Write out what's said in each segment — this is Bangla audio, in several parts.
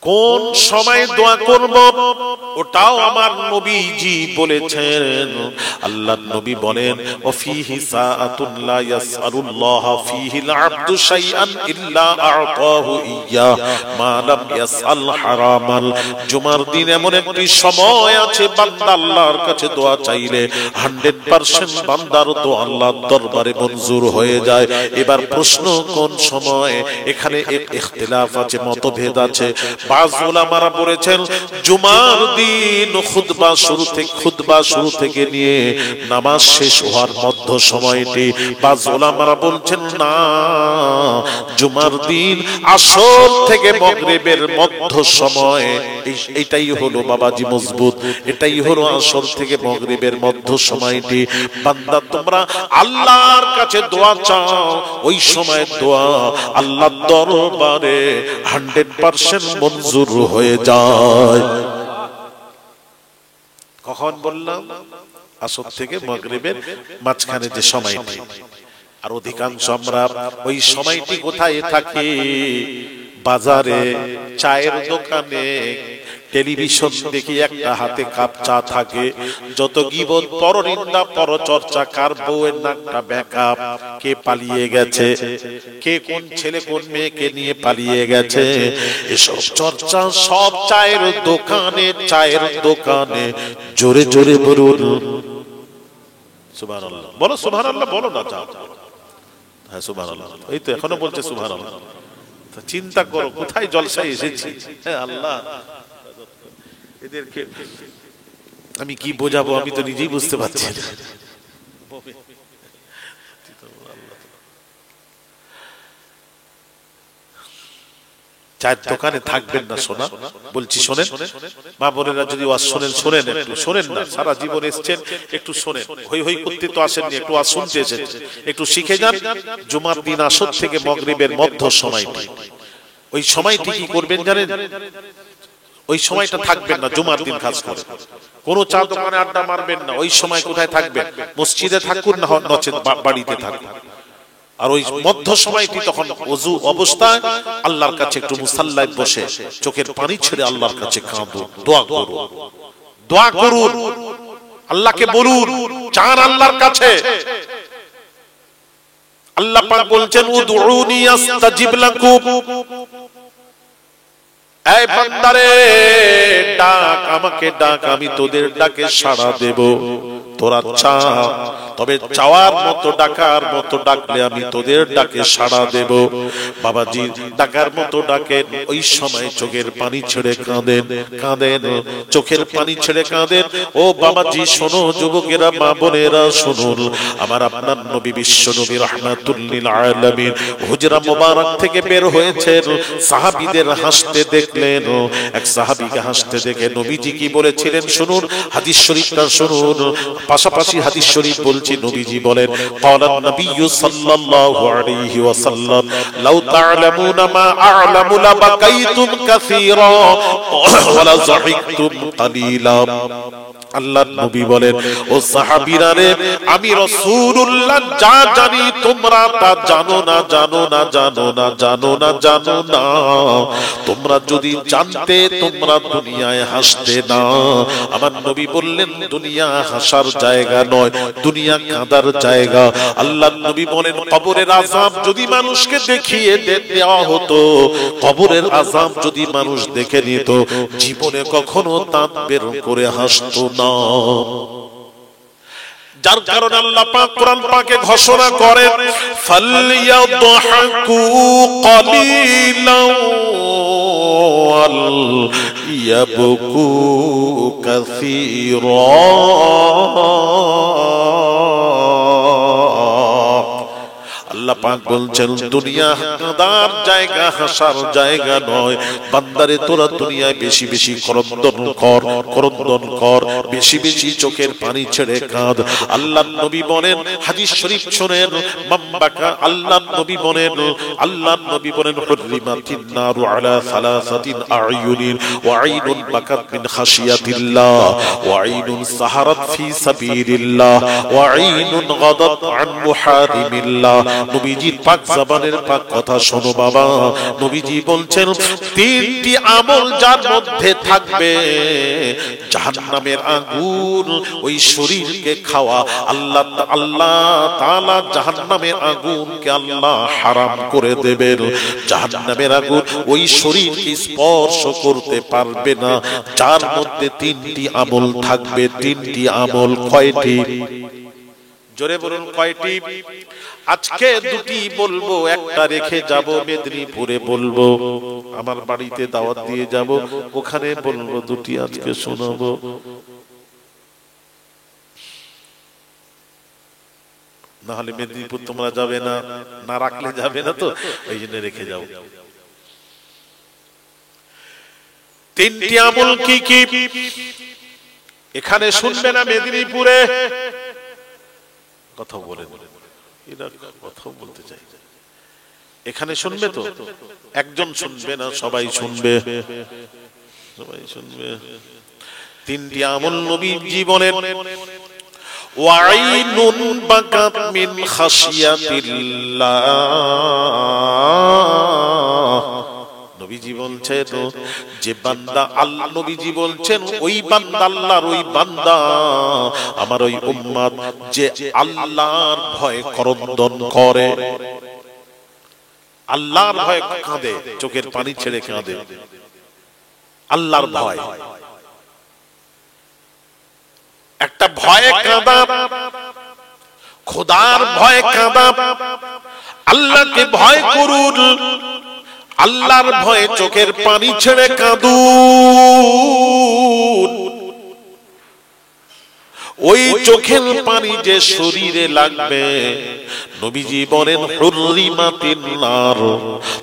কোন সময় দোয়া করব ওটাও আমার নবীজি বলেছেন। আল্লাহর নবী বলেন ওয়াফিহি সাআতুন লা ইয়াসআলুল্লাহ ফিহিল আবদু শাইআন ইল্লা আ'তাহু ইয়্যা মা লাম ইয়াসআল হারামাল। জুমার দিন এমন একটি সময় আছে বান্দা আল্লাহর কাছে দোয়া চাইলে 100% বান্দার দোয়া আল্লাহর দরবারে মঞ্জুর হয়ে যায়। এবার প্রশ্ন কোন সময়? এখানে এক ইখতিলাফ আছে, মতভেদ আছে। বাজ উলামারা বলেছেন জুমার দিন খুতবা শুরু থেকে নিয়ে নামাজ শেষ হওয়ার মধ্য সময়টি। বাজ উলামারা বলছেন না, জুমার দিন আসর থেকে মাগরিবের মধ্য সময়। এটাই হলো বাবাজি মজবুত, এটাই হলো আসর থেকে মাগরিবের মধ্য সময়টি। বান্দা তোমরা আল্লাহর কাছে দোয়া চাও, ওই সময় দোয়া আল্লাহর দরবারে 100% মঞ্জুর হয়ে যায়। কখন বললাম? আসর থেকে মাগরিবের মাঝখানে যে সময়টি। আর অধিকাংশ আমরা ওই সময়টি কোথায় থাকি? বাজারে, চায়ের দোকানে, টেলিভিশন দেখি, একটা হাতে কাপ চা থাকে। যত গীবত, পরনিন্দা, পরচর্চা, কার বউয়ের নাকটা ব্যাকআপ, কে পালিয়ে গেছে, কে কোন ছেলে কোন মেয়েকে নিয়ে পালিয়ে গেছে, এসব চর্চা সব চায়ের দোকানে। জোরে জোরে বলুন সুবহানাল্লাহ। বলো সুবহানাল্লাহ, বলো না চা। হ্যাঁ সুবহানাল্লাহ, এই তো এখনো বলছে সুবহানাল্লাহ। চিন্তা করো কোথায় জলসায় এসেছি। হ্যাঁ আল্লাহ, এদেরকে আমি কি বোঝাবো, আমি তো নিজেই বুঝতে পারছি না। চায়ের দোকানে থাকবেন না শোনা, বলছি শোনেন মা বোনেরা, যদি ওয়াজ শোনেন একটু শোনেন না। সারা জীবন এসেছেন, একটু শোনেন। হই হই করতে তো আসেননি, একটু ওয়াজ শুনতে এসেছেন, একটু শিখে যান। জুমার দিন আসর থেকে মাগরিবের মধ্য সময়টি, ওই সময়টি কি করবেন জানেন? ওই সময়টা থাকবেন না জুমার দিন, খাস করে কোনো চা দোকানে আড্ডা মারবেন না। ওই সময় কোথায় থাকবেন? মসজিদে থাকুন না নচেত বাড়িতে থাকুন। আর ওই মধ্য সময়টি তখন ওযু অবস্থায় আল্লাহর কাছে একটু মুসাল্লায় বসে চোখের পানি ছেড়ে আল্লাহর কাছে কাঁদুন, দোয়া করুন, আল্লাহকে বলুন, চান আল্লাহর কাছে। আল্লাহ পাক বলছেন উদউনি আস্তাজিব লাকুম। এই বান্দারে ডাক, আমাকে ডাক, আমি তোদের ডাকে সাড়া দেব। তোরা চা, তবে চাওয়ার মতো ডাকার মতো ডাকলে আমি তোদের ডাকে সাড়া দেব। বাবাজি ডাকার মতো ডাকেন, ওই সময় চোখের পানি ছেড়ে কাঁদেন, চোখের পানি ছেড়ে কাঁদেন। ও বাবাজি শোনো, যুবকেরা, মা বোনেরা শুনুন, আমার আপনার নবী বিশ্ব নবী রাহমাতুল লিল আলামিন হুজরা মুবারক থেকে বের হয়েছেন। সাহাবীদের হাসতে দেখলেন। এক সাহাবীকে হাসতে দেখে নবীজি কি বলেছিলেন শুনুন, হাদিস শরীফটা শুনুন। পাশাপাশি হাদিস শরীফ বলছি, নবীজি বলেন ক্বালান নবিয়্যু সাল্লাল্লাহু আলাইহি ওয়াসাল্লাম লাউ তা'লামুনা মা আ'লামু লাবাকাইতুম কাসীরা ওয়া লা যাহিকতুম কালীলা। আল্লাহর নবী বলেন ও সাহাবীরা রে, আমি রাসূলুল্লাহ যা জানি তোমরা তা জানো না। তোমরা যদি জানতে তোমরা দুনিয়ায় হাসতে না। আমার নবী বললেন দুনিয়া হাসার জায়গা নয়, দুনিয়া কাঁদার জায়গা। আল্লাহর নবী বলেন কবরের আযাব যদি মানুষকে দেখিয়ে দেওয়া হতো, কবরের আযাব যদি মানুষ দেখে নিত, জীবনে কখনো দাঁত বের করে হাসতো না। যার কারণে আল্লাহ পাক কোরআন পাকে ঘোষণা করেন ফালইয়াদহাকু কালীলান ওয়াল ইয়াবকু কাসীরা। আল্লাহ পাক বলছেন দুনিয়া কাঁদার জায়গা, হাসার জায়গা নয়। বান্দারে তোরা দুনিয়ায় বেশি বেশি করন্দন কর, বেশি বেশি চোখের পানি ছেড়ে কাঁদ। আল্লাহর নবী বলেন, হাদিস শরীফ শুনেন, মামবাকা, আল্লাহর নবী বলেন হুররিমাতিন নারু আলা সালাসাতিন আ'য়ুনিন ওয়া আইনুন বাকাত মিন খাশিয়াতিল্লাহ ওয়া আইনুন সাহারাত ফি সাবিলিল্লাহ ওয়া আইনুন গাদাত আন মুহারিমিল্লাহ। নবী নবীজির পাক জবানের পাক কথা শোনো বাবা। নবীজি বলছেন তিনটি আমল যার মধ্যে থাকবে জাহান্নামের আগুন ওই শরীরকে খাওয়া, আল্লাহ তাআলা জাহান্নামের আগুনকে আল্লাহ হারাম করে দেবেন। জাহান্নামের আগুন ওই শরীরকে স্পর্শ করতে পারবে না যার মধ্যে তিনটি আমল থাকবে। তিনটি আমল কয়টি? জোরে বলুন কয়টি? আজকে দুটি বলবো, একটা রেখে যাব মেদিনীপুরে বলবো, আমার বাড়িতে দাওয়াত দিয়ে যাব, ওখানে বলবো। দুটি আজকে শোনাবো। না হলে মেদিনীপুর তোমরা যাবে না, না রাখলে যাবে না, তো ওই জন্য রেখে যাও। তিনটি আমল কি কি এখানে শুনবে না মেদিনীপুরে? কথা বলে এরা কথা বলতে চাই, এখানে শুনবে তো? একজন শুনবে না, সবাই শুনবে, সবাই শুনবে। তিনটি আমল নবী জীবনের ওয়াইনুন বাকাত মিন খাশিয়াতিল্লাহ। নবীজি বলছেন যে বান্দা আল্লাহ, নবীজি বলছেন ওই বান্দা আল্লাহর ওই বান্দা আমার ওই উম্মত যে আল্লাহর ভয় করন্দন করে, আল্লাহর ভয় কাঁদে, চোখের পানি ছেড়ে কাঁদে, আল্লাহর ভয়। একটা ভয়ে কাঁদা, খোদার ভয়ে কাঁদা, আল্লাহকে ভয় করুন, আল্লাহর ভয়ে চোখের পানি ছেড়ে কাঁদুন। ওই চোখের পানি যে শরীরে লাগবে, নবীজি বলেন হুররিমাতিন নার,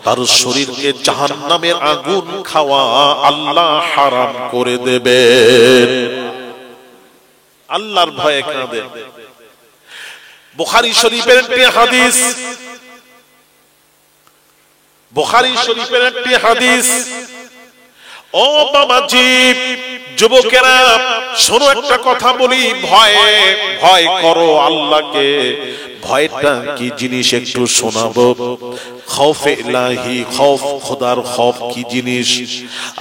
তার শরীরকে জাহান্নামের আগুন খাওয়া আল্লাহ হারাম করে দেবেন। আল্লাহর ভয়ে কাঁদে। বুখারী শরীফের একটি হাদিস, বুখারী শরীফের একটি হাদিস। ও বাবাজি, যুবকেরা শোনো, একটা কথা বলি, ভয়ে ভয় করো আল্লাহকে। ভয়টা কি জিনিস একটু শোনাবো। খৌফে ইলাহি, খৌফ, খোদার খৌফ কি জিনিস।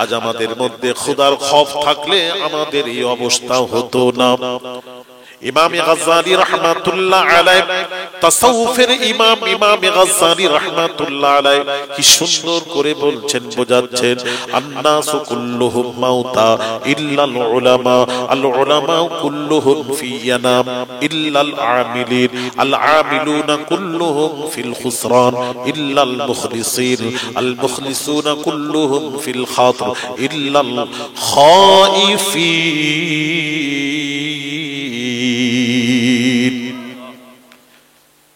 আজ আমাদের মধ্যে খোদার খৌফ থাকলে আমাদের এই অবস্থা হতো না। ইমাম গাজ্জালী রাহমাতুল্লাহ আলাইহি, তাসাউফের ইমাম ইমাম গাজ্জালী রাহমাতুল্লাহ আলাইহি কি সুন্দর করে বলছেন, বোঝাচ্ছেন, আন্নাসু কুল্লুহুম মাউতা ইল্লাল উলামা, আল উলামা কুল্লুহুম ফি ইয়ানাম ইল্লাল আমিলিন, আল আমিলুনা কুল্লুহুম ফিল খুসরান ইল্লাল মুখলিসিন, আল মুখলিসুনা কুল্লুহুম ফিল খাতর ইল্লাল খাইফিন।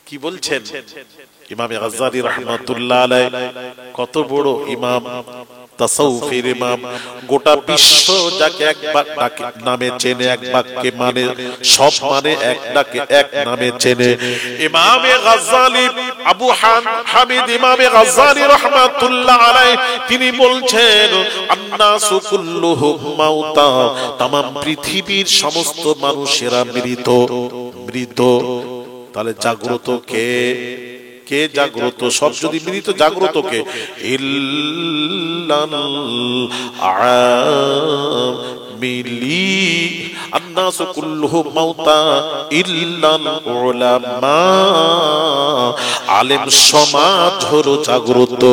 কি বলছেন ইমাম গাজ্জালী রাহমাতুল্লাহ আলাইহি? কত বড় ইমাম, তাসাউফের ইমাম। গোটা বিশ্ব যাকে এক নামে চেনে, এক বাক্যে মানে, সব মানে এক ডাকে এক নামে চেনে। ইমাম গাজ্জালী, আবু হামিদ ইমাম গাজ্জালী রাহমাতুল্লাহ আলাইহি তিনি বলছেন আন্নাসু কুল্লুহুম মাউতা, तमाम পৃথিবীর সমস্ত মানুষেরা মৃত। মৃত তাহলে জাগ্রত কে? কে জাগ্রত? সব যদি মৃত, জাগ্রত কে? ইল্লাল আমিলি, আন্নাসু কুল্লুহুম মাউতা ইল্লাল উলামা। আলেম সমাজ হলো জাগ্রত,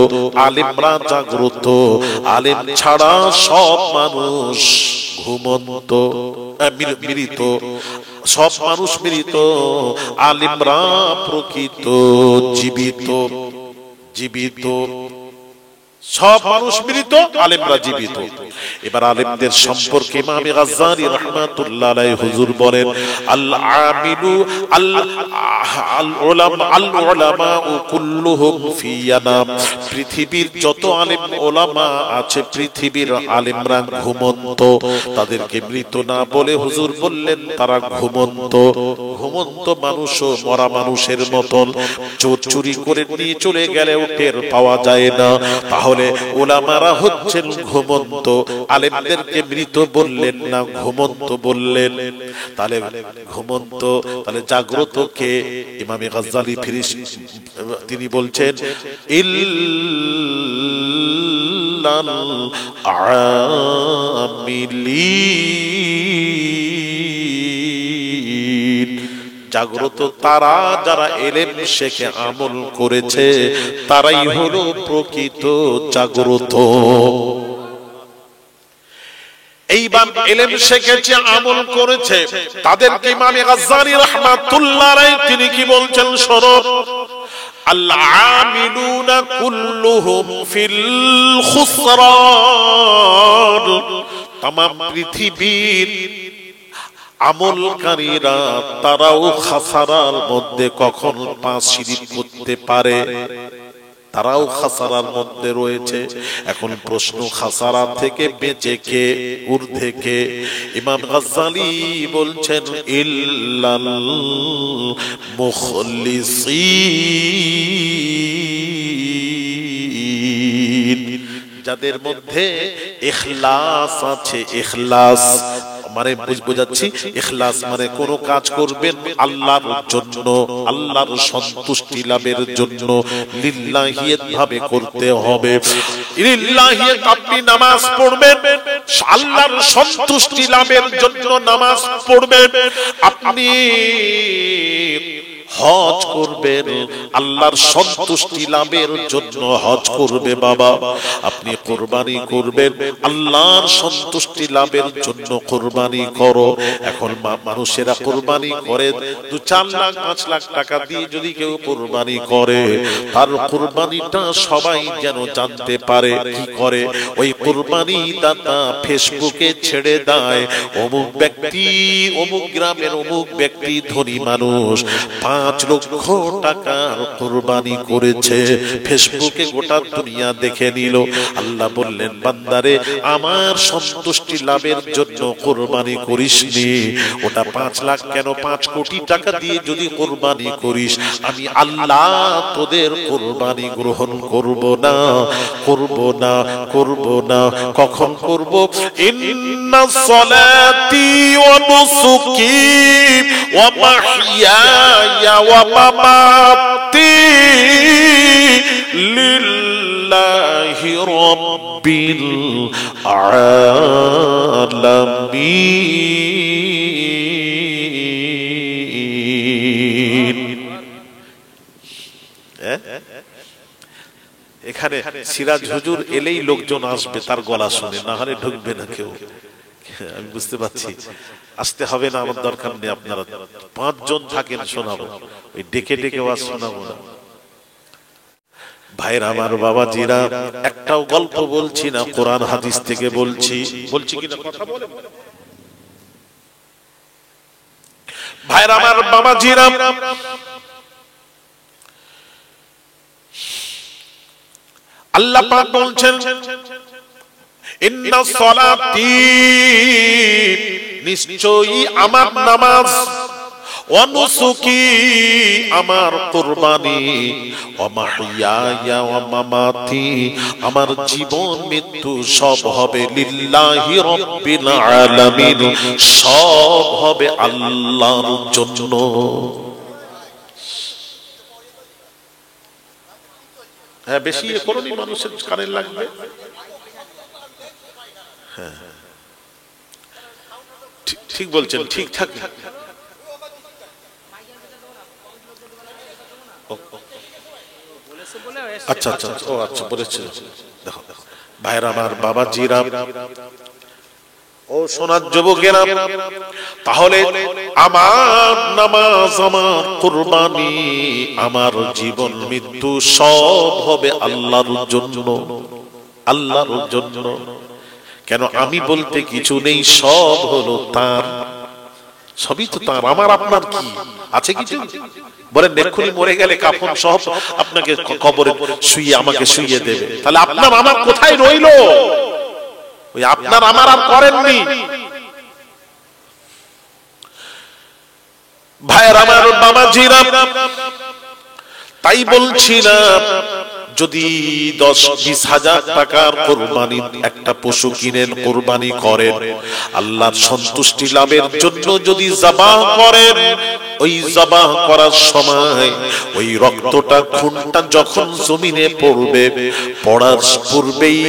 আলেমরা জাগ্রত। আলেম ছাড়া সব মানুষ ঘুমন্ত, মৃত। সব মানুষ মৃত, আলেমরা প্রকৃত জীবিত। জীবিত সব মানুষ মৃত, আলেমরা জীবিত। এবার আলেমদের সম্পর্কে ইমাম গাজ্জালী রাহমাতুল্লাহ আলাইহি হুজুর বলেন আল আমিলু আল উলামা কুল্লুহুম ফি ইয়ানাম। পৃথিবীর যত আলেম ওলামা আছে, পৃথিবীর আলেমরা ঘুমন্ত। তাদেরকে মৃত না বলে হুজুর বললেন তারা ঘুমন্ত। ঘুমন্ত মানুষও মরা মানুষের মতন। চোর চুরি করে নিয়ে চলে গেলেও টের পাওয়া যায় না। তাহলে তাহলে উলামারা হচ্ছেন ঘুমন্ত, আলেমদেরকে মৃত বললেন না, ঘুমন্ত বললেন। তাহলে ঘুমন্ত, তাহলে জাগ্রত কে? ইমামে গাজ্জালি তিনি বলছেন ইল্লাল আমিলিন, জাগ্রত তারা যারা এলেম শেখে আমল করেছে, তারাই হলো প্রকৃত জাগ্রত। এইবার এলেম শিখেছে আমল করেছে তাদেরকে ইমাম গাজ্জালি রাহমাতুল্লাহ আলাইহি তিনি কি বলছেন? শোনো, আল আমিলুনা কুল্লুহুম ফিল খুসরান, तमाम পৃথিবীর আমলকারীরা তারাও খাসারার মধ্যে কখন পাঁচ সিঁড়ি করতে পারে, তারাও খাসারার মধ্যে রয়েছে। এখন প্রশ্ন, খাসারা থেকে বেঁচে কে, ঊর্ধ্বে কে? ইমাম গাজ্জালি বলছেন ইল্লাল মুখলিসিন, যাদের মধ্যে ইখলাস আছে। ইখলাস মানে বুঝাচ্ছি, ইখলাস মানে কোন কাজ করবেন আল্লাহর জন্য, আল্লাহর সন্তুষ্টি লাভের জন্য, লিল্লাহিয়াত ভাবে করতে হবে। লিল্লাহিয়াত আপনি নামাজ পড়বেন আল্লাহর সন্তুষ্টি লাভের জন্য, নামাজ পড়বেন। আপনি হজ করবেন আল্লাহর সন্তুষ্টি লাভের জন্য, হজ করবে বাবা। আপনি কুরবানি করবেন আল্লাহর সন্তুষ্টি লাভের জন্য, কুরবানি করো। এখন মানুষেরা কুরবানি করে 2-4 লাখ 5 লাখ টাকা দিয়ে যদি কেউ কুরবানি করে, তার কুরবানিটা সবাই যেন জানতে পারে। কি করে? ওই কুরবানি দাতা ফেসবুকে ছেড়ে দেয়, অমুক ব্যক্তি, অমুক গ্রামের অমুক ব্যক্তি ধনী মানুষ 5 লক্ষ টাকার কুরবানি করেছে। ফেসবুকে গোটা দুনিয়া দেখে নিল। আল্লাহ বললেন, বান্দারে আমার সন্তুষ্টি লাভের জন্য কুরবানি করিসনি, ওটা 5 লাখ কেন 5 কোটি টাকা দিয়ে যদি কুরবানি করিস, আমি আল্লাহ তোদের কুরবানি গ্রহণ করব না, করব না, করব না। কখন করব? ইন্নাস সালাতি ওয়া নুসুকি ওয়া মাহইয়ায়া ওয়া মামাতি লিল্লাহি রাব্বিল আলামিন। এখানে সিরাজ হুজুর এলেই লোকজন আসবে তার গলা শুনে, না হলে ঢুকবে না কেউ। আমি বুঝতে পারছি, আসতে হবে না, আমার দরকার নেই। আপনারা 5 জন থাকেন, শোনাবো। ওই ডেকে ডেকে ওয়াজ শোনাবো না। ভাইর আমার, বাবাজিরা, একটাও গল্প বলছি না, কোরআন হাদিস থেকে বলছি। বলছি কিনা কথা বলে? ভাইর আমার, বাবাজিরা, আল্লাহ পাক বলছেন, ইন্নাস সালাতি, নিশ্চয়ই আমার নামাজ, ওয়া নুসুকি, আমার কুরবানি, ওয়া মাহইয়ায়া ওয়া মামাতি, আমার জীবন মৃত্যু সব হবে লিল্লাহি রাব্বিল আলামিন, সব হবে আল্লাহর জন্য। হ্যাঁ, বেশি করোনি, মানুষের কানে লাগবে। হ্যাঁ, ঠিক বলছেন, ঠিক থাকে। আচ্ছা আচ্ছা, ও আচ্ছা, বলেছে। দেখো ভাইরা আমার, বাবাজিরা, ও সোনার যুবকেরা, তাহলে আমার নামাজ, আমার কুরবানি, আমার জীবন মৃত্যু সব হবে আল্লাহর জন্য, আল্লাহর জন্য। কেন? আমি বলতে কিছু নেই, সব হলো তার, সবই তো তার। আমার আপনার কি আছে কিছু? বলেন, এক্ষুনি মরে গেলে কাফন সহ আপনাকে কবরে শুইয়ে আমাকে শুইয়ে দেবে, তাহলে আপনার আমার কোথায় রইল? ওই আপনার আমার আর করেননি। ভাইয়ের আমার, বাবাজিরা, তাই বলছি না যদি 10-20 হাজার টাকার কুরবানি একটা পশু কিনেন, কুরবানি করেন, আল্লাহর সন্তুষ্টি লাভের জন্য যদি জবাহ করেন, ওই জবাহ করার সময় ওই রক্তটা, খুনটা যখন জমিনে পড়বে, পড়ার পূর্বেই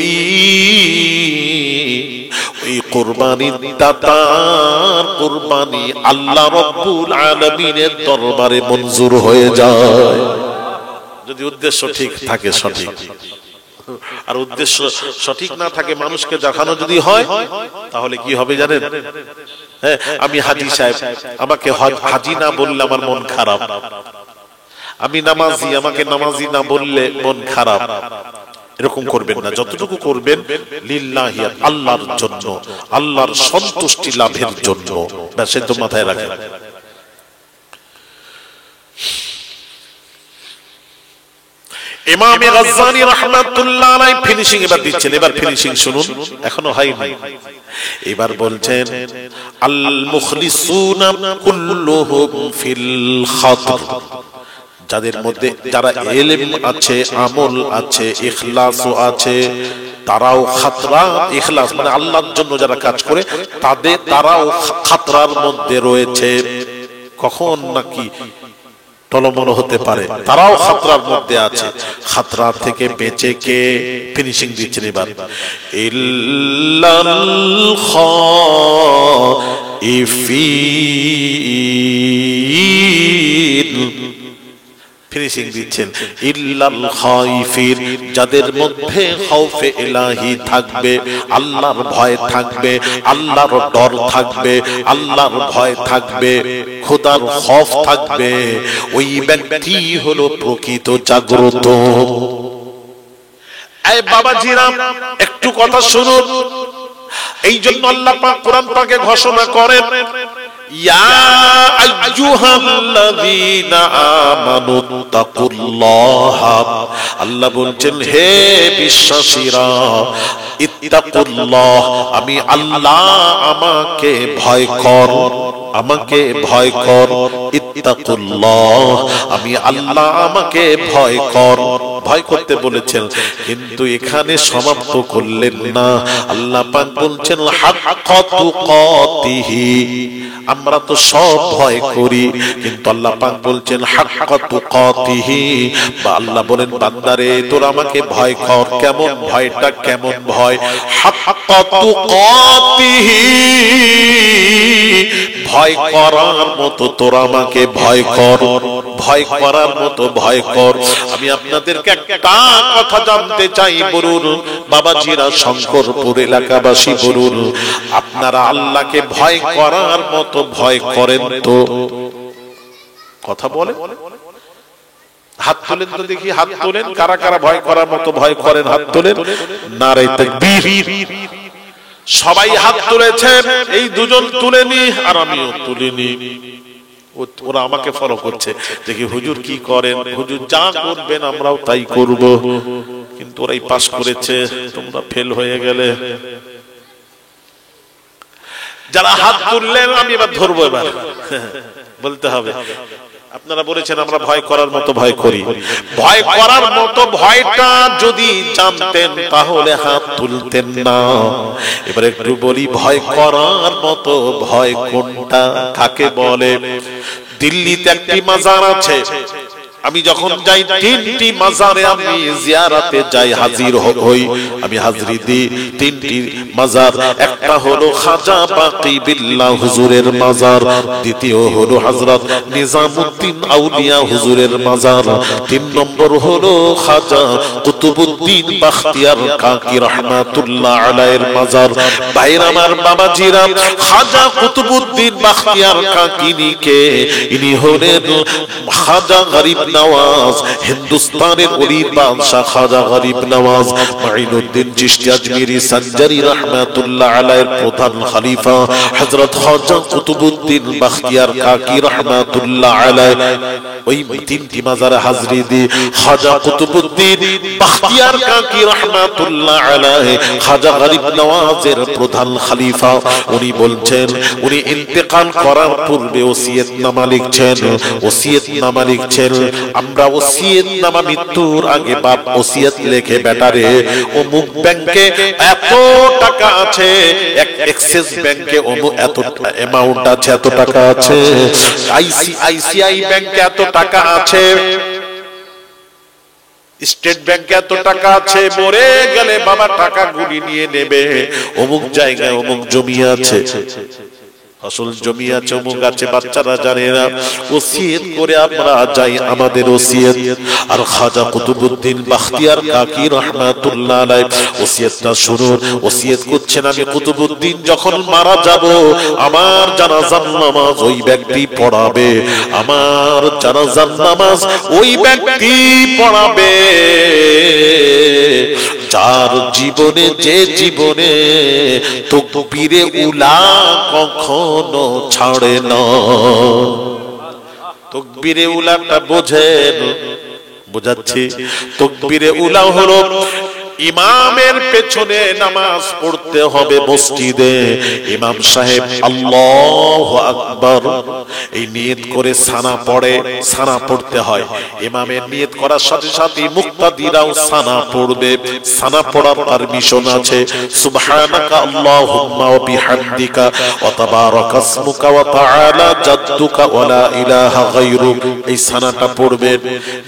ওই কুরবানির দাতার কুরবানি আল্লাহ রাব্বুল আলামিনের দরবারে মঞ্জুর হয়ে যায়, যদি উদ্দেশ্য ঠিক থাকে। সঠিক আর উদ্দেশ্য সঠিক না থাকে, মানুষকে দেখানো যদি হয়, তাহলে কি হবে জানেন? আমি হাজী সাহেব, আমাকে হাজী না বললে আমার মন খারাপ, আমি নামাজি, আমাকে নামাজি না বললে মন খারাপ। এরকম করবেন না। যতটুকু করবেন লিল্লাহি, আল্লাহর জন্য, আল্লাহর সন্তুষ্টি লাভের জন্য, ব্যাস তো মাথায় রাখেন। ইমাম গাজ্জালী রাহমাতুল্লাহ আলাইহি ফিনিশিং এবার দিচ্ছেন। এবার ফিনিশিং শুনুন, এখনো হয়নি। এবার বলছেন আল মুখলিসুনা কুল্লুহুম ফিল খাতর, যাদের মধ্যে যারা ইলম আছে, আমল আছে, ইখলাসও আছে, তারাও খাতরা, ইখলাস মানে আল্লাহর জন্য যারা কাজ করে, তারাও খাতরার মধ্যে রয়েছে। কখন নাকি টলমল হতে পারে, তারাও খাতরার মধ্যে আছে। খাতরা থেকে বেঁচে কে? ফিনিশিং দিচ্ছেন এবার, ইল্লাল খাইফিন, ফিনিশিং দিচ্ছেন ইল্লাল খাইফিন, যাদের মধ্যে খাউফে ইলাহি থাকবে, আল্লাহর ভয় থাকবে, আল্লাহর ডর থাকবে, আল্লাহর ভয় থাকবে, খোদার খৌফ থাকবে, ওই ব্যক্তি হলো প্রকৃত জাগ্রত। এই বাবাজিরা একটু কথা শুনুন। এই জন্য আল্লাহ পাক কোরআন পাকে ঘোষণা করেন, ইয়া আইয়ুহাল্লাযীনা আমানুত্তাকুল্লাহ, আল্লাহ বলছেন হে বিশ্বাসীরা, ইত্তাকুল্লাহ, আমি আল্লাহ, আমাকে ভয় কর, আমাকে ভয় কর। ইত্তাকুল্লাহ, আমি আল্লাহ, আমাকে ভয় কর। ভয় করতে বলেছেন, কিন্তু এখানে সমাপ্ত করলেন না। আল্লাহ পাক বলছেন হাক্কা তুকাতিহি, আমরা তো সব ভয় করি, কিন্তু আল্লাহ পাক বলছেন হাক্কা তুকাতিহি, বা আল্লাহ বলেন বান্দারে তোর আমাকে ভয় কর। কেমন ভয়টা? কেমন ভয়? হাক্কা তুকাতিহি, ভয় করার মতো তোর আমাকে ভয় কর, ভয় করার মতো ভয় কর। আমি আপনাদেরকে একটা কথা জানতে চাই, বলুন বাবাজিরা, শঙ্করপুর এলাকাবাসী বলুন, আপনারা আল্লাহকে ভয় করার মতো ভয় করেন তো? কথা বলে, হাত তোলেন তো দেখি, হাত তোলেন, কারা কারা ভয় করার মতো ভয় করেন, হাত তোলেন। নারে তাকবীর। সবাই হাত তুলেছেন, এই দুজন তুলেনি আর আমিও তুলিনি। ওরা আমাকে ফলো করছে, দেখি হুজুর কি করেন, হুজুর যা করবেন আমরাও তাই করব। কিন্তু ওরাই পাস করেছে, তোমরা ফেল হয়ে গেলে। যারা হাত তুললেন আমি এবার ধরবো, এবার বলতে হবে। আপনারা বলেছেন আমরা ভয় করার মতো ভয় করি। ভয় করার মতো ভয়টা যদি জানতেন তাহলে হাত তুলতেন না। এবার একটু বলি, ভয় করার মতো ভয় কোনটা, কাকে বলে? দিল্লিতে একটি মাজার আছে, আমি যখন যাই 3টি মাজারে আমি জিয়ারতে যাই, হাজির হই, আমি হাজরি দিই 3টি মাজার। একটা হলো খাজা বাকি বিল্লাহ হুজুরের মাজার, দ্বিতীয় হলো হযরত নিজামউদ্দিন আউলিয়া হুজুরের মাজার, 3 নম্বর হলো খাজা কুতুবউদ্দিন বাখতিয়ার কাকি রাহমাতুল্লাহ আলাইহির মাজার। ভাইরা আমার, বাবাজিরা, খাজা কুতুবউদ্দিন বাখতিয়ার কাকি নিকে, ইনি হলেন খাজা গরিব নওয়াজ, হিন্দুস্তানের ওলি বাদশা খাজা গরিব নওয়াজ মাইনুদ্দিন চিশতি আজমিরি সঞ্জারি রাহমাতুল্লাহ আলাইহির প্রধান খলিফা হযরত খাজা কুতুবউদ্দিন কুতুবউদ্দিন বাখতিয়ার কাকি রাহমাতুল্লাহ আলাইহি ওই তিনটি মাজারে হাজরি দি খাজা কুতুবউদ্দিন বাখতিয়ার কাকি রাহমাতুল্লাহ আলাইহি খাজা গরিব নওয়াজের প্রধান খলিফা উনি বলছেন উনি ইন্তেকাল করার পূর্বে ওসিয়তনামা লিখছেন আমরা ওসিয়তনামা মৃত্যুর আগে বাপ ওসিয়ত লিখে বেটারে অমুক ব্যাংকে এত টাকা আছে এক্সিস ব্যাংকে অমুক এত অ্যামাউন্ট আছে এত টাকা আছে আইসিআইসিআই ব্যাংকে এত টাকা আছে স্টেট ব্যাংকে এত টাকা আছে মরে গেলে বাবা টাকা গুলি নিয়ে নেবে অমুক জায়গায় অমুক জমি আছে আসল জমি আছে অমুক আছে বাচ্চারা জানে না ওসিয়ত করে আমরা যাই আমাদের ওসিয়ত আর খাজা কুতুবউদ্দিন বাখতিয়ার কাকি রাহমাতুল্লাহ আলাইহি ওসিয়তটা শুনুন ওসিয়ত করছেন আমি কুতুবউদ্দিন যখন মারা যাব আমার জানাজার নামাজ ওই ব্যক্তি পড়াবে আমার জানাজার নামাজ ওই ব্যক্তি পড়াবে যার জীবনে যে জীবনে তাকবীরে উলা কখনো ছাড়ে না তাকবীরে উলাটা বোঝেন বোঝাচ্ছি তাকবীরে উলা হলো ইমামের পেছনে নামাজ পড়তে হবে মসজিদে ইমাম সাহেব আল্লাহু আকবার এই নিয়ত করে সানা পড়তে হয় ইমামের নিয়ত করার সাথে সাথে মুক্তাদিরাও সানা পড়বে সানা পড়ার পারমিশন আছে সুবহানাকা আল্লাহুম্মা ওয়া বিহামদিকা ওয়া তাবারাকা ইসমুকা ওয়া তাআলা জাদ্দুকা ওয়া লা ইলাহা গায়রুক এই সানাটা পড়বেন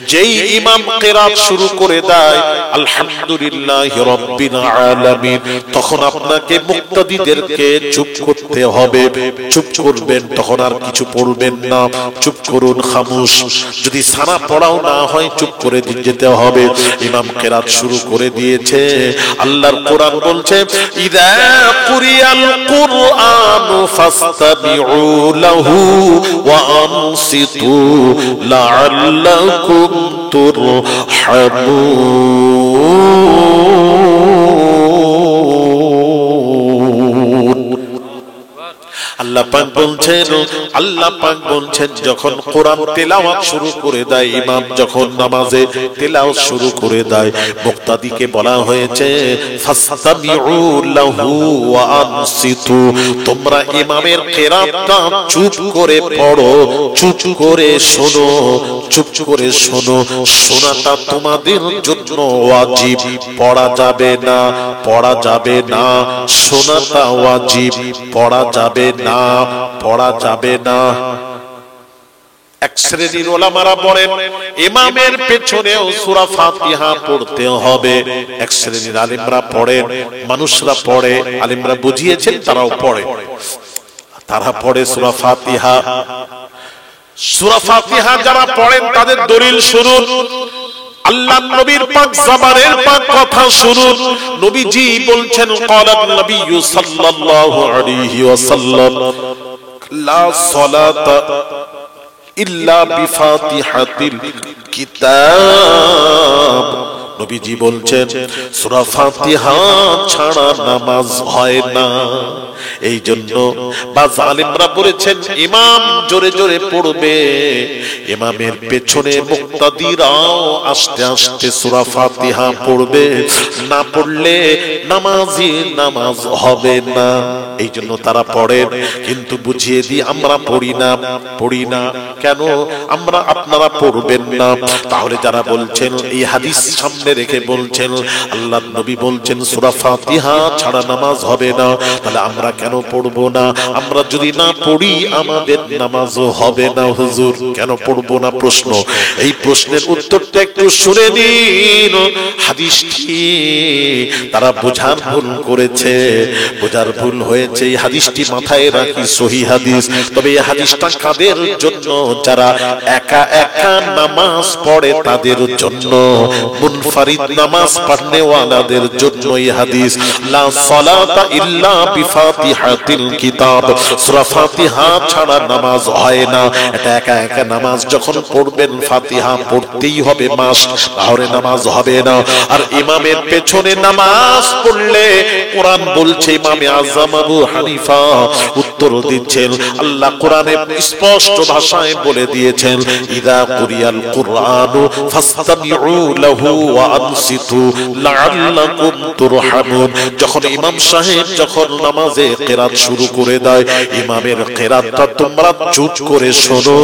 যেই ইমাম কিরাত শুরু করে দেয় আলহামদুলিল্লাহ রাব্বিল আলামিন তখন আপনাকে মুক্তাদিদেরকে চুপ করতে হবে চুপ করবেন তখন আর কিছু পড়বেন না চুপ করুন খামোশ যদি সানা পড়াও না হয় চুপ করে যেতে হবে ইমাম কিরাত শুরু করে দিয়েছে আল্লাহর কোরআন বলছে ইযা কুরিয়াল কুরআনু ফাসতামিউ লাহু ওয়া আনসিতু লাআল্লাকুম তুরহামুন আল্লাহ পাক বলছেন যখন কোরআন তেলাওয়াত শুরু করে দেয় ইমাম যখন নামাজে তেলাওয়াত শুরু করে দেয় মুক্তাদিকে বলা হয়েছে ফাসতামিউ লাহু ওয়া আনসিতু তোমরা ইমামের কিরাতটা চুপ করে পড়ো চুপ করে শোনো শোনাটা তোমাদের জন্য ওয়াজিব পড়া যাবে না শোনাটা ওয়াজিব পড়া যাবে না এক শ্রেণীর ওলামারা বলেন ইমামের পেছনেও সূরা ফাতিহা পড়তে হবে এক শ্রেণীর আলেমরা পড়েন মানুষরা পড়ে আলেমরা বুঝিয়েছেন তারাও পড়ে তারা পড়ে সূরা ফাতিহা যারা পড়েন তাদের দলিল শুনুন আল্লাহর নবীর পাক জবানের পাক কথা শুনুন নবীজি বলছেন ক্বালান নবী সাল্লাল্লাহু আলাইহি ওয়াসাল্লাম লা সালাতা ইল্লা বিফাতিহাতিল কিতাব নবীজি বলছেন সূরা ফাতিহা ছাড়া নামাজ হয় না এই জন্য বাজ আলেমরা বলেছেন ইমাম জোরে জোরে পড়বে ইমামের পেছনে মুক্তাদিরাও আস্তে আস্তে সূরা ফাতিহা পড়বে না পড়লে নামাজ হবে না এই জন্য তারা পড়ে কিন্তু বুঝিয়ে দিই আমরা পড়ি না কেন আপনারা পড়বেন না তাহলে যারা বলছেন এই হাদিস সামনে রেখে বলছেন আল্লাহর নবী বলছেন সূরা ফাতিহা ছাড়া নামাজ হবে না তাহলে আমরা কেন পড়বো না আমরা যদি না পড়ি আমাদের নামাজও হবে না হুজুর কেন পড়বো না প্রশ্ন এই প্রশ্নের উত্তরটা একটু শুনে নিন হাদিসটি তারা বোঝার ভুল করেছে বোঝার ভুল হয়েছে এই হাদিসটি মাথায় রাখি সহিহ হাদিস তবে এই হাদিসটা কাদের জন্য যারা একা একা নামাজ পড়ে তাদের জন্য মুনফারিদ নামাজ পড়নেওয়ালাদের জন্য এই হাদিস লা সালাতা ইল্লা বিফাতিহা ফাতিহাতিল কিতাব, সূরা ফাতিহা ছাড়া নামাজ হয় না। এটা একা একা নামাজ যখন পড়বেন ফাতিহা পড়তেই হবে মাস্ট, তাহলে নামাজ হবে না। আর ইমামের পেছনে নামাজ পড়লে কোরআন বলছে, ইমামে আযম আবু হানিফা উত্তর দিচ্ছেন, আল্লাহ কোরআনে স্পষ্ট ভাষায় বলে দিয়েছেন, ইযা কুরিয়াল কুরআনু ফাসতামিউ লাহু ওয়া আনসিতু লাআল্লাকুম তুরহামুন। যখন ইমাম সাহেব যখন নামাজে কিরাত শুরু করে দেয়, ইমামের কিরাতটা তোমরা চুপ করে শোনো,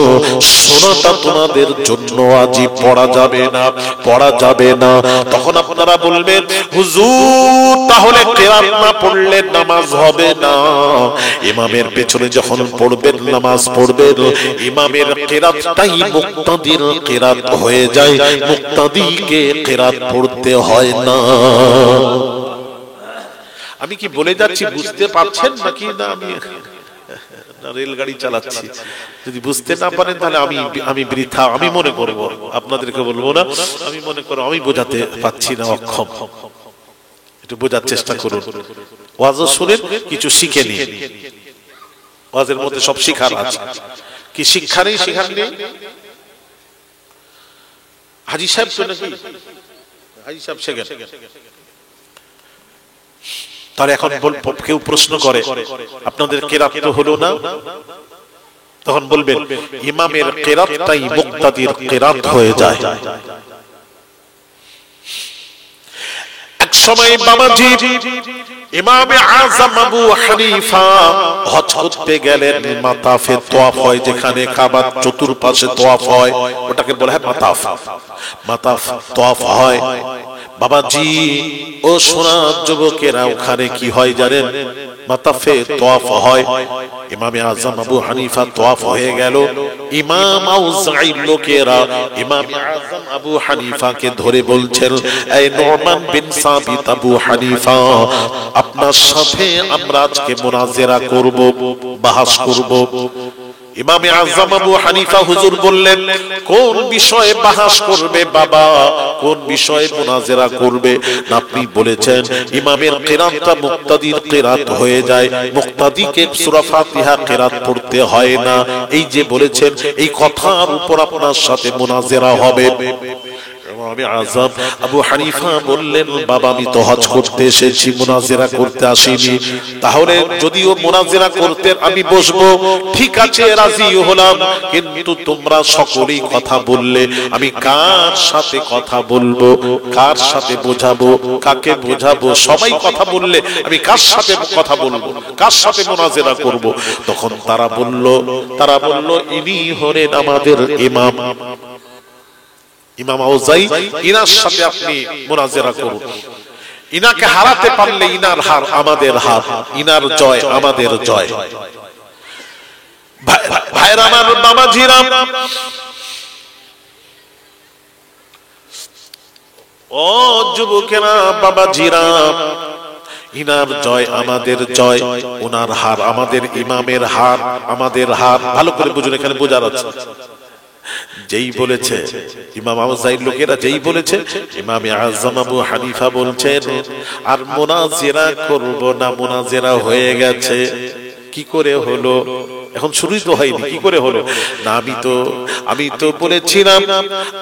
শোনাটা তোমাদের জন্য ওয়াজিব, পড়া যাবে না, পড়া যাবে না। তখন আপনারা বলবেন, হুজুর তাহলে কিরাত না পড়লে নামাজ হবে না। ইমামের পেছনে যখন পড়বেন, নামাজ পড়বেন, ইমামের কিরাতটাই মুক্তাদির কিরাত হয়ে যায়, মুক্তাদিকে কিরাত পড়তে হয় না। আমি কি বলে যাচ্ছি বুঝতে পারছেন নাকি না? আমি রেলগাড়ি চালাচ্ছি, যদি বুঝতে না পারেন তাহলে আমি বৃথা, আমি মনে করব, আপনাদেরকে বলবো না, আমি মনে করব আমি বোঝাতে পাচ্ছি না, অক্ষম। একটু বোঝার চেষ্টা করুন, ওয়াজ শুনেন, কিছু শিখে নিন। ওয়াজের মধ্যে সব শিখার আছে, কি শিক্ষা নেই? শিখার নেই? হাজী সাহেব তো নাকি হাজী সাহেব শেখেন। তাহলে এখন কেউ প্রশ্ন করে, আপনাদের কিরাত তো হলো না, তখন বলবেন ইমামের কিরাতটাই মুক্তাদির কিরাত হয়ে যায়। এক সময় বাবাজি ইমামে আযম আবু হানিফা হজ করতে গেলেন। মাতাফে তওয়াফ হয়, যেখানে কাবার চতুর্পাশে তওয়াফ হয়, ওটাকে বলা হয় মাতাফ। মাতাফ তওয়াফ হয় বাবাজি, ও সোনা যুবকেরা, ওখানে কি হয় জানেন? মাতাফে তওয়াফ হয়। ইমামে আযম আবু হানিফা তওয়াফ হয়ে গেল। ইমাম আউজাঈর লোকেরা ইমামে আযম আবু হানিফাকে ধরে বলছেন, এই নুমান বিন সাবিত আবু হানিফা, আপনার সাথে আমরা আজকে মুনাজেরা করব, বাহাস করব। ইমামে আযম আবু হানিফা হুজুর বললেন, কোন বিষয়ে বাহাস করবে বাবা, কোন বিষয়ে মুনাজেরা করবে? আপনি বলেছেন ইমামের কিরাতটা মুক্তাদির কিরাত হয়ে যায়, মুক্তাদিকে সূরা ফাতিহা কিরাত পড়তে হয় না, এই যে বলেছেন, এই কথার উপর আপনার সাথে মুনাজেরা হবে। ইমামে আযম আবু হানিফা বললেন, বাবা আমি তো হজ করতে এসেছি, মুনাজেরা করতে আসিনি। তাহলে যদিও মুনাজেরা করতে আমি বসবো, ঠিক আছে, রাজি হলাম, কিন্তু তোমরা সকলেই কথা বললে, আমি কার সাথে কথা বলবো, কার সাথে বোঝাবো, কাকে বোঝাবো? সবাই কথা বললে আমি কার সাথে কথা বলবো, কার সাথে মুনাজেরা করব? তখন তারা বলল ইনি হলেন আমাদের ইমাম, ইমাম আউজাঈ, ইনার সাথে আপনি মুনাজেরা করুন। ইনাকে হারাতে পারলে ইনার হার আমাদের হার, ইনার জয় আমাদের জয়। ভাইরা আমার, বাবাজিরা, ও যুবকেরা, বাবাজিরা, ইনার জয় আমাদের জয়, ওনার হার আমাদের, ইমামের হার আমাদের হার। ভালো করে বুঝুন, এখানে বোঝার আছে। যেই বলেছে ইমাম আউজাঈর লোকেরা, যেই বলেছে, ইমামে আযম আবু হানিফা বলছেন আর মুনাজেরা করব না, মুনাজেরা হয়ে গেছে। কি করে হলো? এখন শুরুই তো হয়নি, কি করে হলো? না, আমি তো বলেছিলাম,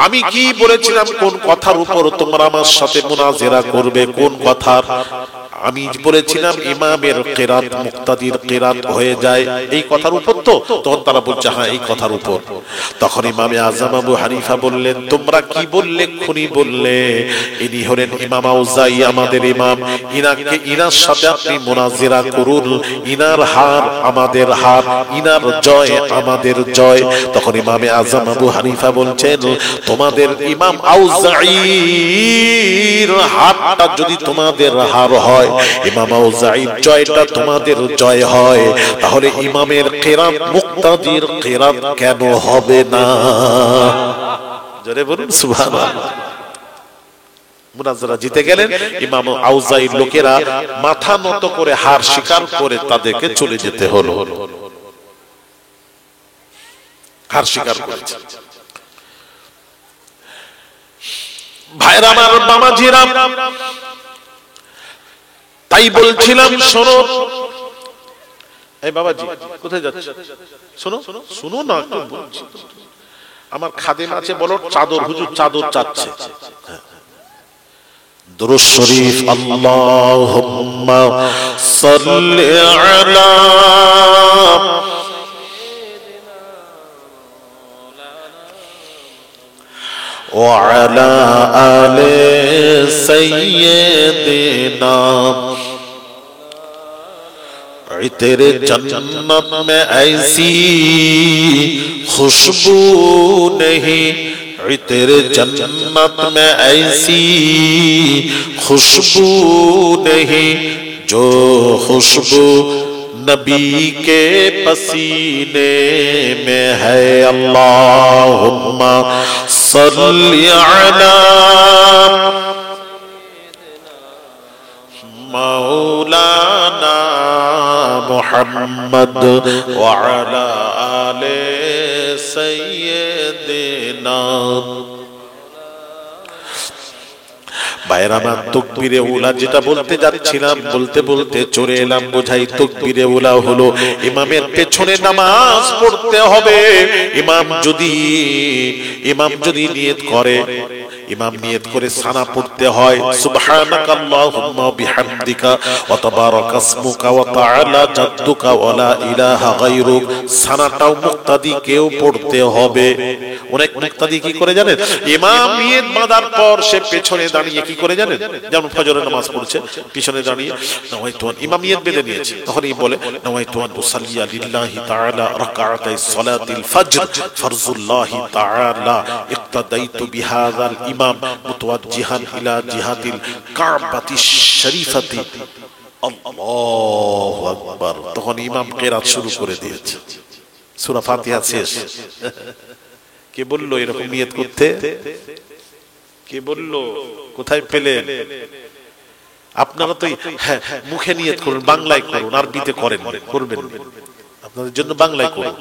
আমি কি বলেছিলাম, কোন কথার উপর তোমরা আমার সাথে মুনাজেরা করবে, কোন কথার? আমি বলেছিলাম ইমামের কিরাত মুক্তাদির কিরাত হয়ে যায়, এই কথার উপর। তো তখন তারা বলছে হ্যাঁ, এই কথার উপর। তখন ইমামে আযম আবু হানিফা বললেন, তোমরা কি বললে? খুনি বললে ইনি হলেন ইমাম আউজাঈ, আমাদের ইমাম, ইনার সাথে আপনি মুনাজেরা করুন, ইনার হার আমাদের হার, ইনার জয় আমাদের জয়। তখন ইমামে আযম আবু হানিফা বলছেন, তোমাদের ইমাম আউজাঈর হারটা যদি তোমাদের হার হয়, ইমাম আউজাঈর জয়টা তোমাদের জয় হয়, তাহলে ইমামের কিরাত মুক্তাদির কিরাত কেন হবে না? জোরে বলুন সুবহানাল্লাহ। মুনাজেরা জিতে গেলেন। ইমাম আউজাঈর লোকেরা মাথা নত করে হার স্বীকার করে তাদেরকে চলে যেতে হলো। হার স্বীকার করেছে। ভাইরা আমার, বাবাজিরা, তাই বলছিলাম শোনো, এই বাবাজি কোথায় যাচ্ছে? শোনো শোনো না, একটু বলছি। আমার খাদেম আছে, বলো চাদর, হুজুর চাদর চাচ্ছে। দুরূদ শরীফ, আল্লাহুম্মা সাল্লি আলা ওয়া আলা আলি সাইয়্যিদিনা। तेरे जन्नत में ऐसी खुशबू नहीं, तेरे जन्नत में ऐसी खुशबू नहीं जो खुशबू नबी के पसीने में है। अल्लाहुम्मा सल्ली अला मौलाना मुहम्मद व अला आले सय्यिदिना। বাইরামা তাকবীরে উলা যেটা বলতে যাচ্ছিলাম, বলতে বলতে চলে এলাম বোঝাই। তাকবীরে উলা হলো ইমামের পেছনে নামাজ পড়তে হবে। ইমাম যদি নিয়ত করে, ইমাম নিয়ত করে সানা পড়তে হয়, সুবহানাকাল্লাহুম্মা বিহামদিকা ওয়া তাবারাকা ইসমুকা ওয়া তাআলা জাদ্দুকা ওয়া লা ইলাহা গায়রুক। সানাটাও মুক্তাদিকেও পড়তে হবে। অনেক মুক্তাদি কি করে জানেন? ইমাম নিয়ত বাঁধার পর সে পেছনে দাঁড়িয়ে কি করে জানেন? যেমন ফজরের নামাজ পড়ছে, পিছনে দাঁড়িয়ে নাওয়াইতু আন, ইমাম নিয়ত বেঁধে নিয়েছে, তখন এই বলে নাওয়াইতু আন উসাল্লিয়া লিল্লাহি তাআলা রাকাতাই সালাতিল ফজর ফরজুল্লাহি তাআলা ইক্তাদাইতু বিহাযাল ইমাম মুতাওয়াজ্জিহান ইলা জিহাতিল কাবাতিশ শরীফাতি। আল্লাহু আকবার। তখন ইমাম কিরাত শুরু করে দিয়েছে, সূরা ফাতিহা শেষ। কে বললো এরকম নিয়ত করতে? কে বললো? কোথায় পেলেন? আপনারা তো মুখে নিয়ত করুন, বাংলায় করুন, আরবিতে করেন করবেন। আপনাদের জন্য বাংলায় করুন,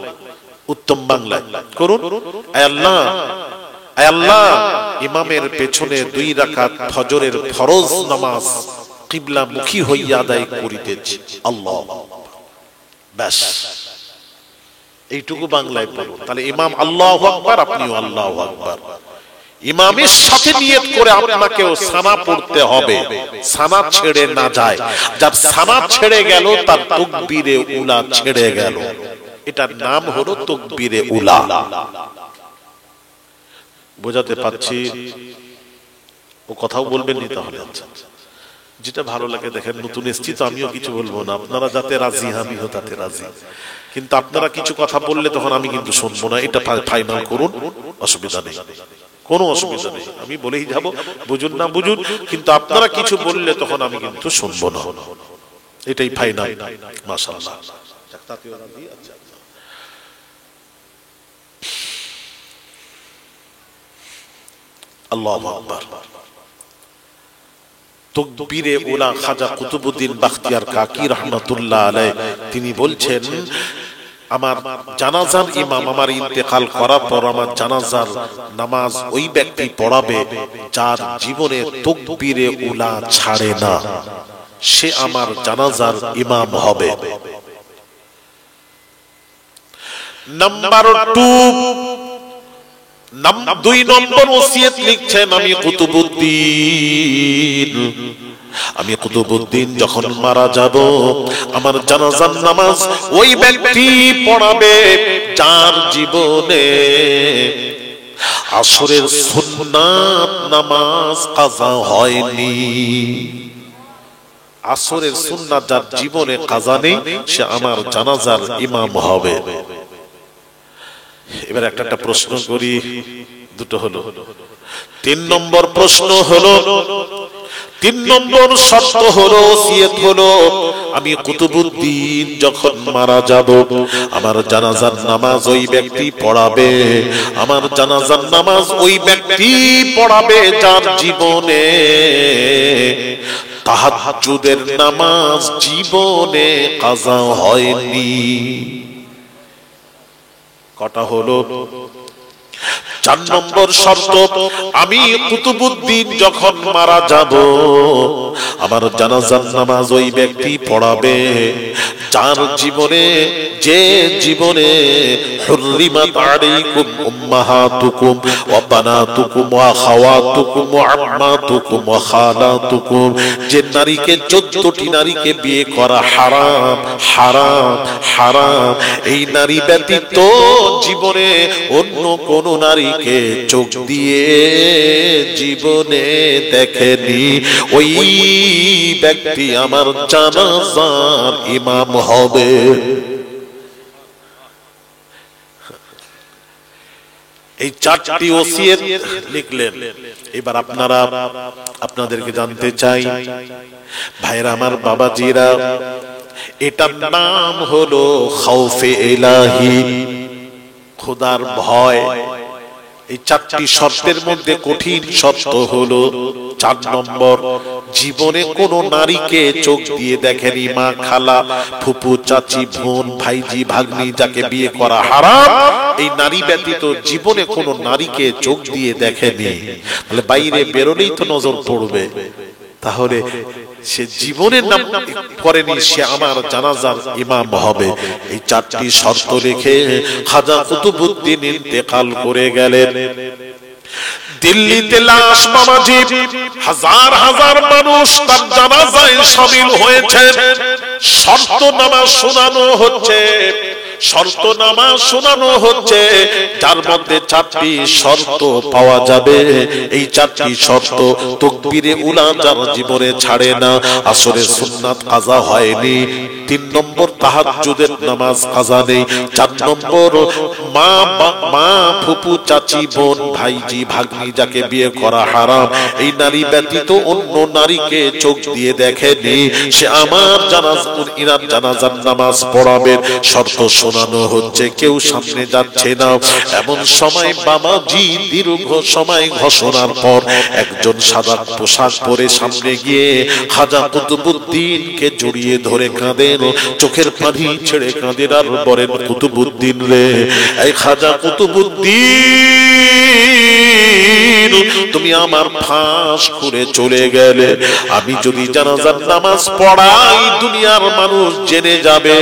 উত্তম বাংলায় করুন। আয় আল্লাহ, আয় আল্লাহ, ইমামের পেছনে 2 রাকাত ফজরের ফরজ নামাজ কিবলা মুখী হইয়া আদায় করিতেছি। আল্লাহ, ব্যাস এইটুকু বাংলায় পড়ুন। তাহলে ইমাম আল্লাহু আকবার, আপনিও আল্লাহু আকবার। ইমামের সাথে নিয়ত করে আপনাকেও সানা পড়তে হবে, সানা ছেড়ে না যায়। যার সানা ছেড়ে গেল তার তাকবীরে উলা ছেড়ে গেল। এটার নাম হলো তাকবীরে উলা। বোঝাতে পারছি? ও কথাও বলবেন নি তাহলে? আচ্ছা, যেটা ভালো লাগে দেখেন। নতুন এসছি তো, আমিও কিছু বলবো না। আপনারা যাতে রাজি, আমিও তাতে রাজি। কিন্তু আপনারা কিছু কথা বললে তখন আমি কিন্তু শুনবো না। এটা ফাইনাল করুন, অসুবিধা নেই, কোনো অসুবিধা নেই। আমি বলেই যাব, বুঝুন না বুঝুন, কিন্তু আপনারা কিছু বললে তখন আমি কিন্তু শুনবো না। এটাই ফাইনাল। মাশাআল্লাহ। আল্লাহু আকবার। তাকবীরে উলা খাজা কুতুবউদ্দিন বাখতিয়ার কাকি রাহমাতুল্লাহ আলাইহি তিনি বলছেন, আমার জানাজার ইমাম আমার ইন্তেকাল করার পর আমার জানাজার নামাজ ওই ব্যক্তি পড়াবে যার জীবনে তাকবীরে উলা ছাড়ে না, সে আমার জানাজার ইমাম হবে। নাম্বার 2 নম্বর ওসিয়ত লিখছেন আমি কুতুবউদ্দিন যখন মারা যাব, আমার জানাজার নামাজ ওই ব্যক্তি পড়াবে যার জীবনে আসরের সুন্নাত নামাজ কাজা হয়নি। আসরের সুন্নাত যার জীবনে কাজা নেই, সে আমার জানাজার ইমাম হবে। এবার একটা প্রশ্ন করি, দুটো হলো। 3 নম্বর প্রশ্ন হলো, 3 নম্বর শর্ত হলো, ওসিয়ত হলো, আমি কুতুবউদ্দিন যখন মারা যাব, আমার জানাজার নামাজ ওই ব্যক্তি পড়াবে, আমার জানাজার নামাজ ওই ব্যক্তি পড়াবে যার জীবনে তাহাজ্জুদের নামাজ জীবনে কাজা হয়নি। কটা হলো? 4 নম্বর শর্ত, আমি কুতুবউদ্দিন যখন মারা যাব আমার জানাজার নামাজ ওই ব্যক্তি পড়াবে যার জীবনে হুররিমাত আলাইকুম উম্মাহাতুকুম ওয়া বানাতুকুম ওয়া খাওয়াতুকুম ওয়া আম্মাতুকুম ওয়া খালাতুকুম, যে নারীকে 14টি নারীকে বিয়ে করা হারাম হারাম হারাম, এই নারী ব্যতীত জীবনে অন্য কোন নারীকে চোখ দিয়ে জীবনে দেখেনি, ওই ব্যক্তি আমার জানাজার ইমাম হবে। এই 4টি ওসিয়ত লিখলেন। এবার আপনাদেরকে জানতে চাই ভাইরা আমার, বাবাজিরা, এটার নাম হলো খাউফে ইলাহি, খোদার ভয়। এই 4টি শর্তের মধ্যে কঠিন শর্ত হলো 4 নম্বর, জীবনে কোন নারীকে চোখ দিয়ে দেখেনি, মা, খালা, ফুপু, চাচি, বোন, ভাইজি, ভাগ্নি, যাকে বিয়ে করা হারাম, এই নারী ব্যতীত জীবনে কোন নারীকে চোখ দিয়ে দেখেনি। তাহলে বাইরে বেরোলেই তো নজর পড়বে, তাহলে সে জীবনের নাম করেনি, সে আমার জানাজার ইমাম হবে। এই 4টি শর্ত রেখে খাজা কুতুবউদ্দিন ইন্তেকাল করে গেলেন। দিল্লিতে লাশ বাবাজি, হাজার হাজার মানুষ তার জানাজায় শামিল হয়েছে। শর্ত নামাজ শোনানো হচ্ছে, শর্ত নামাজ শোনানো হচ্ছে, যার মধ্যে 4টি শর্ত পাওয়া যাবে। এই 4টি শর্ত তাকবীরে উলা যার জীবনে ছাড়ে না, আসরের সুন্নাত কাজা হয়নি। 3 নম্বর, তাহাজ্জুদের নামাজ কাজা নেই। 4 নম্বর, মা, ফুপু, চাচি, বোন, ভাইজি, ভাগ্নি, যাকে বিয়ে করা হারাম, এই নারী ব্যতীত অন্য নারীকে চোখ দিয়ে দেখেনি, সে আমার জানাজার নামাজ পড়াবে। শর্ত শোনানো হচ্ছে, কেউ সামনে যাচ্ছে না। এমন সময় বাবাজি দীর্ঘ সময় ঘোষণার পর একজন সাদা পোশাক পরে সামনে গিয়ে খাজা কুতুবউদ্দিনকে জড়িয়ে ধরে কাঁদেন, চোখের পানি ছেড়ে কাঁদেন আর বলেন, কুতুবউদ্দিন রে, এই খাজা কুতুবউদ্দিন, তুমি আমার ফাঁস করে চলে গেলে। আমি যদি জানাজার নামাজ পড়াই দুনিয়ার মানুষ জেনে যাবে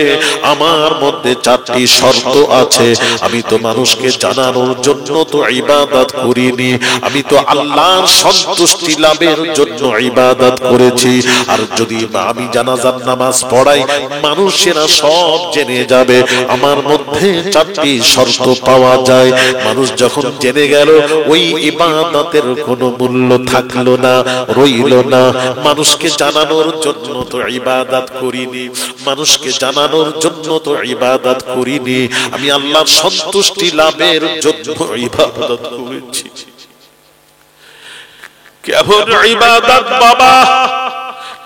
আমার মধ্যে 4টি শর্ত আছে। আমি তো মানুষকে জানানোর জন্য তো ইবাদত করিনি, আমি তো আল্লাহর সন্তুষ্টি লাভের জন্য ইবাদত করেছি। আর যদি আমি জানাজার নামাজ পড়াই মানুষেরা সব জেনে যাবে আমার মধ্যে 4টি শর্ত পাওয়া যায়। মানুষ যখন জেনে গেল, ওই ইবাদতের কোনো মূল্য থাকলো না, রইল না। মানুষকে জানানোর জন্য তো ইবাদত করিনি, মানুষকে জানানোর জন্য তো ইবাদত করিনি, আমি আল্লাহর সন্তুষ্টি লাভের জন্য ইবাদত করেছি। কেমন ইবাদত বাবা,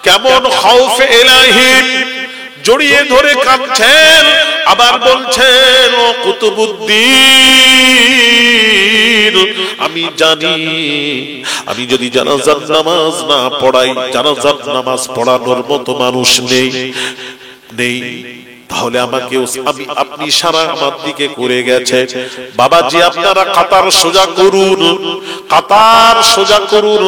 কেমন খাউফে ইলাহি, জড়িয়ে ধরে কাঁদছেন, আবার বলছেন, ও কুতুবউদ্দিন, আমি জানি আমি যদি জানাজার নামাজ না পড়াই, জানাজার নামাজ পড়ানোর মতো মানুষ নেই, তাহলে আমাকে আপনি সারা আমার দিকে করে গেছে। বাবাজি, আপনারা কাতার সোজা করুন, কাতার সোজা করুন।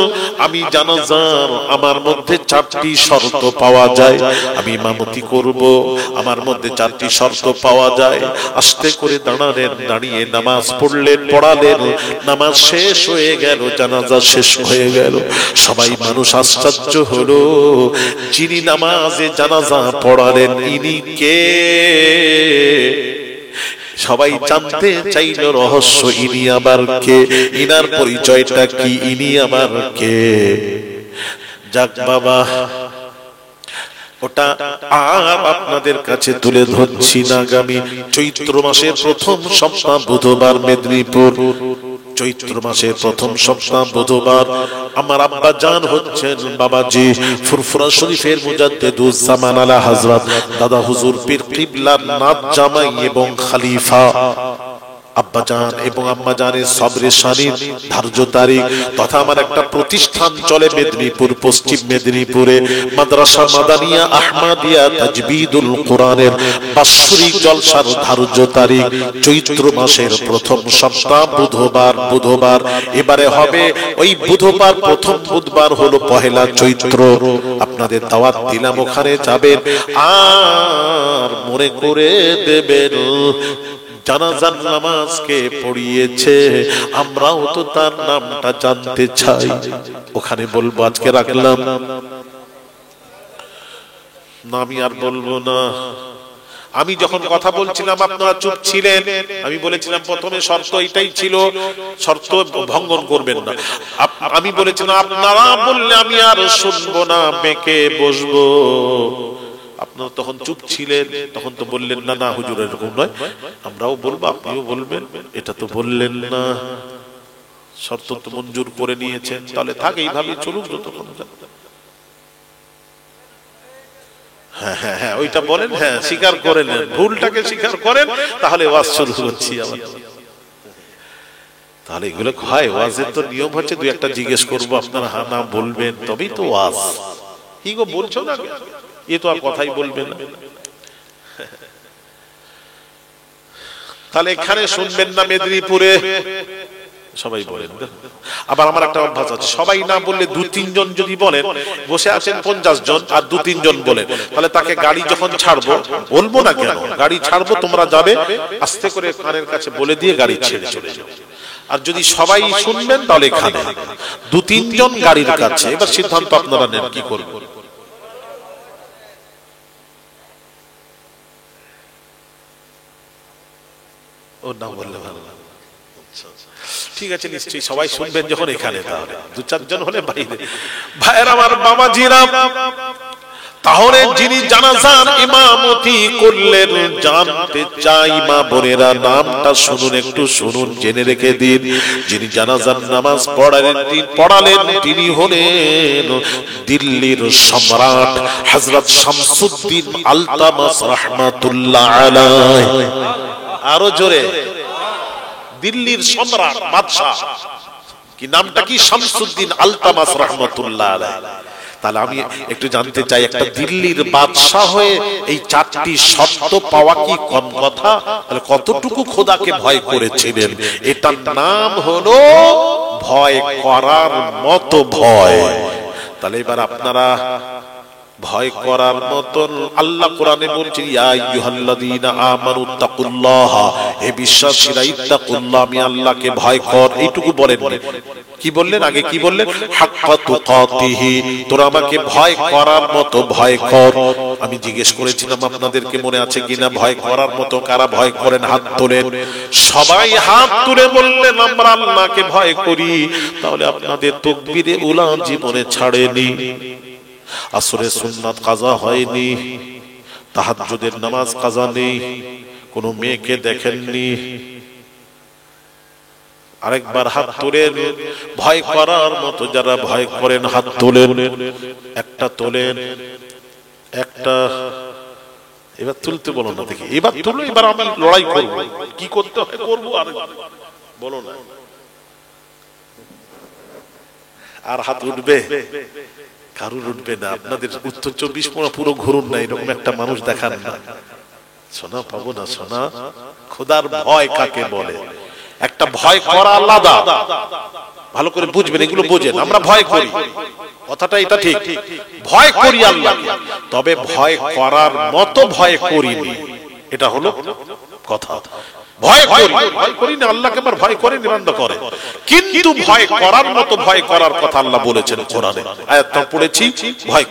আমি জানাজার আমার মধ্যে 4টি শর্ত পাওয়া যায়, আমি ইমামতি করব, আমার মধ্যে 4টি শর্ত পাওয়া যায়। আস্তে করে দাঁড়ালেন, দাঁড়িয়ে নামাজ পড়ালেন, নামাজ শেষ হয়ে গেল, জানাজা শেষ হয়ে গেল। সবাই মানুষ আশ্চর্য হলো, যিনি নামাজে জানাজা পড়ালেন ইনি কে? সবাই জানতে চাইল রহস্য, ইনি আবার কে, ইনার পরিচয়টা কি, ইনি আবার কে? যাক বাবা, ওটা আর আপনাদের কাছে তুলে ধরছি না। আগামী চৈত্র মাসের প্রথম সপ্তাহ বুধবার, মেদিনীপুর, চৈত্র মাসের প্রথম সপ্তাহ বুধবার, আমার আব্বা জান হচ্ছেন বাবাজি ফুরফুরা শরীফের মুজাদ্দিদুজ্জামান আলা হযরত দাদা হুজুর পীর কিবলার নাত জামাই এবং খলিফা আব্বাজান এবং আম্মাজানের সবরে শানির ধার্য তারিখ তথা আমার একটা প্রতিষ্ঠান চলে মেদিনীপুর, পশ্চিম মেদিনীপুরে, মাদ্রাসা মাদানিয়া আহমদিয়া তাজবিদুল কোরআনের বাৎসরিক জলসার ধার্য তারিখ চৈত্র মাসের প্রথম সপ্তাহ বুধবার। এবারে হবে ওই বুধবার, প্রথম বুধবার হলো পহেলা চৈত্র। আপনাদের দাওয়াত দিলাম, ওখানে যাবেন আর মনে করে দেবেন জানাজার নামাজকে পড়িয়েছে, আমরাও তো তার নামটা জানতে চাই। ওখানে বলবো, আজকে রাখলাম না, আমি আর বলবো না। আমি যখন কথা বলছিলাম আপনারা চুপ ছিলেন, আমি বলেছিলাম প্রথমে শর্ত এটাই ছিল, শর্ত ভঙ্গন করবেন না। আমি বলেছিলাম আপনারা বললে আমি আর শুনবো না, বেঁকে বসবো। আপনারা তখন চুপ ছিলেন, তখন তো বললেন না না হুজুর এরকম নয়, আমরাও বলবো আপনিও বলবেন, এটা তো বললেন না। শর্ত তো মঞ্জুর করে নিয়েছেন, তাহলে থাক এইভাবে চলুক যতক্ষণ। হ্যাঁ হ্যাঁ হ্যাঁ ওইটা বলেন, হ্যাঁ স্বীকার করেন, ভুলটাকে স্বীকার করেন, তাহলে ওয়াজ শুরু করছি আবার। তাহলে এগুলো হয়, ওয়াজের তো নিয়ম হচ্ছে দুই একটা জিজ্ঞেস করবো, আপনারা হ্যাঁ না বলবেন তবেই তো ওয়াজ। কি গো বলছো না, এ তো আর কথাই বলবে না। তাহলে এখানে শুনবেন না মেদিনীপুরে সবাই বলেন। আবার আমার একটা অভ্যাস আছে, সবাই না বললে দু তিনজন যদি বলেন, বসে আছেন 50 জন আর দু তিনজন বলেন, তাহলে তাকে গাড়ি যখন ছাড়বো, বলবো না কেন, গাড়ি ছাড়বো তোমরা যাবে, আস্তে করে কানের কাছে বলে দিয়ে গাড়ি ছেড়ে চলে যাবে। আর যদি সবাই শুনবেন তাহলে এখানে দু তিনজন গাড়ির কাছে, এবার সিদ্ধান্ত আপনারা নেন কি করবেন। ও না বললে ভালো, ঠিক আছে নিশ্চয়ই সবাই শুনবেন যখন এখানে, তাহলে দু চারজন হলে বাইরে। ভাইয়ের আমার বাবাজিরা, তাহলে যিনি জানাজার ইমামতি করলেন, জানতে চাই মা বোনেরা, নামটা শুনুন, একটু শুনুন, জেনে রেখে দিন। যিনি জানাজার নামাজ পড়ালেন তিনি হলেন দিল্লির সম্রাট হযরত শামসুদ্দিন আলতামাস রাহমাতুল্লাহ আলাইহি। আরো জোরে, দিল্লির সম্রাট বাদশাহ, কি নামটা কি? শামসুদ্দিন আলতামাস রাহমাতুল্লাহ আলাইহি। তাহলে আমি একটু জানতে চাই, একটা দিল্লির বাদশাহ হয়ে এই চারটি শর্ত পাওয়া কি কম কথা? তাহলে কতটুকু খোদাকে ভয় করেছিলেন? এটার নাম হলো ভয় করার মতো ভয়। তাহলে এবার আপনারা ভয় করার মতন, আল্লাহ কোরআনে বলছেন ইয়া আইয়ুহাল্লাযীনা আমানু তাকুল্লাহ, হে বিশ্বাসীরা, ইত্তাকুল্লাহ, আমি আল্লাহকে ভয় কর। এইটুকু বলেন, কি বললেন আগে? কি বললেন? হাক্কা তুকাতিহি, তোরা আমাকে ভয় করার মতো ভয় কর। আমি জিজ্ঞেস করেছিলাম আপনাদেরকে, মনে আছে কিনা, ভয় করার মতো কারা ভয় করেন? হাত তোলেন। সবাই হাত তুলে বললেন আমরা আল্লাহকে ভয় করি। তাহলে আপনাদের তাকবীরে উলা জীবনে ছাড়েনি, আসরের সুন্নাত কাজা হয়নি, তাহাজ্জুদের নামাজ কাজা নেই, কোনো মেয়েকে দেখেননি। আরেকবার হাত তোলেন, ভয় করার মতো যারা ভয় করেন হাত তোলেন। একটা তোলেন, একটা, এবার তুলতে বলো না, দেখি এবার তুলো, এবার আমি লড়াই করবো, কি করতে হয় করবো, আর বলো না। আর হাত উঠবে? কারুর উঠবে না। আপনাদের উত্তর 24 পরগনা পুরো ঘুরুন না, এরকম একটা মানুষ দেখান না। সোনা পাবো না সোনা, খোদার ভয় কাকে বলে? একটা ভয় করা আলাদা, ভালো করে বুঝবেন, এগুলো বোঝেন। আমরা ভয় করি, কথাটা এটা ঠিক, ভয় করি আল্লাহ, তবে ভয় করার মতো ভয় করিনি, এটা হলো কথা। ভয় করি না আল্লাহকে, আবার ভয় করে নিবন্ধ করে, কিন্তু ভয় করার মতো ভয় করার কথা আল্লাহ বলেছেন কোরআনে, আয়াতটা পড়েছি, ভয়